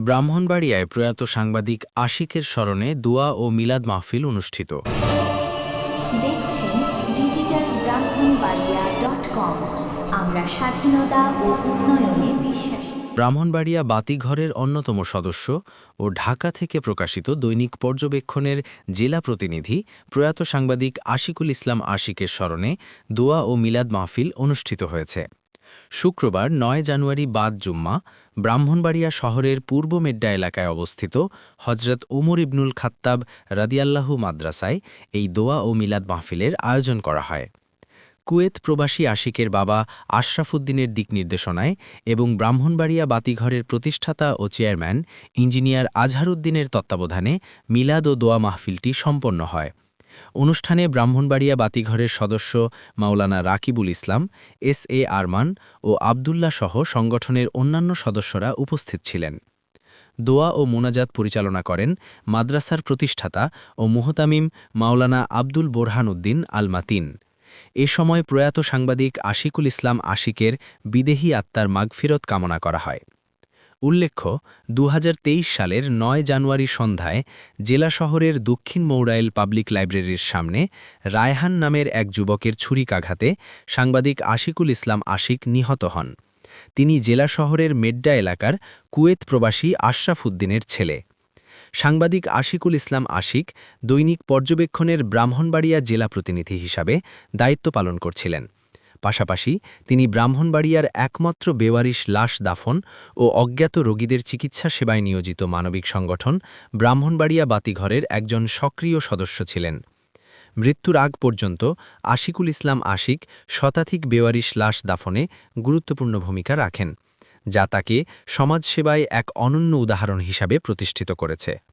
ব্রাহ্মণবাড়িয়ায় প্রয়াত সাংবাদিক আশিকের স্মরণে দোয়া ও মিলাদ মাহফিল অনুষ্ঠিত। দেখছেন ডিজিটাল ব্রাহ্মণবাড়িয়া.com। আমরা স্বাধীনতা ও উন্নয়নে বিশ্বাসী। ব্রাহ্মণবাড়িয়া বাতিঘরের অন্যতম সদস্য ও ঢাকা থেকে প্রকাশিত দৈনিক পর্যবেক্ষণের জেলা প্রতিনিধি প্রয়াত সাংবাদিক আশিকুল ইসলাম আশিকের স্মরণে দোয়া ও মিলাদ মাহফিল অনুষ্ঠিত হয়েছে। শুক্রবার ৯ জানুয়ারি বাদ জুম্মা ব্রাহ্মণবাড়িয়া শহরের পূর্ব মেড্ডা এলাকায় অবস্থিত হজরত ওমর ইবনুল খাত্তাব রাদিয়াল্লাহু মাদ্রাসায় এই দোয়া ও মিলাদ মাহফিলের আয়োজন করা হয়। কুয়েত প্রবাসী আশিকের বাবা আশরাফুদ্দিনের দিক নির্দেশনায় এবং ব্রাহ্মণবাড়িয়া বাতিঘরের প্রতিষ্ঠাতা ও চেয়ারম্যান ইঞ্জিনিয়ার আজহারউদ্দিনের তত্ত্বাবধানে মিলাদ ও দোয়া মাহফিলটি সম্পন্ন হয়। অনুষ্ঠানে ব্রাহ্মণবাড়িয়া বাতিঘরের সদস্য মাওলানা রাকিবুল ইসলাম, এস.এ. আরমান ও আবদুল্লাহ সহ সংগঠনের অন্যান্য সদস্যরা উপস্থিত ছিলেন। দোয়া ও মোনাজাত পরিচালনা করেন মাদ্রাসার প্রতিষ্ঠাতা ও মুহতামিম মাওলানা আব্দুল বোরহান উদ্দিন আল মাতিন। এ সময় প্রয়াত সাংবাদিক আশিকুল ইসলাম আশিকের বিদেহী আত্মার মাগফিরত কামনা করা হয়। উল্লেখ্য, ২০২৩ সালের ৯ জানুয়ারি সন্ধ্যায় জেলা শহরের দক্ষিণ মৌড়াইল পাবলিক লাইব্রেরির সামনে রায়হান নামের এক যুবকের ছুরিকাঘাতে সাংবাদিক আশিকুল ইসলাম আশিক নিহত হন। তিনি জেলা শহরের মেড্ডা এলাকার কুয়েত প্রবাসী আশরাফুদ্দিনের ছেলে। সাংবাদিক আশিকুল ইসলাম আশিক দৈনিক পর্যবেক্ষণের ব্রাহ্মণবাড়িয়া জেলা প্রতিনিধি হিসাবে দায়িত্ব পালন করছিলেন। পাশাপাশি তিনি ব্রাহ্মণবাড়িয়ার একমাত্র বেওয়ারিশ লাশ দাফন ও অজ্ঞাত রোগীদের চিকিৎসা সেবায় নিয়োজিত মানবিক সংগঠন ব্রাহ্মণবাড়িয়া বাতিঘরের একজন সক্রিয় সদস্য ছিলেন। মৃত্যুর আগ পর্যন্ত আশিকুল ইসলাম আশিক শতাধিক বেওয়ারিশ লাশ দাফনে গুরুত্বপূর্ণ ভূমিকা রাখেন, যা তাকে সমাজসেবায় এক অনন্য উদাহরণ হিসাবে প্রতিষ্ঠিত করেছে।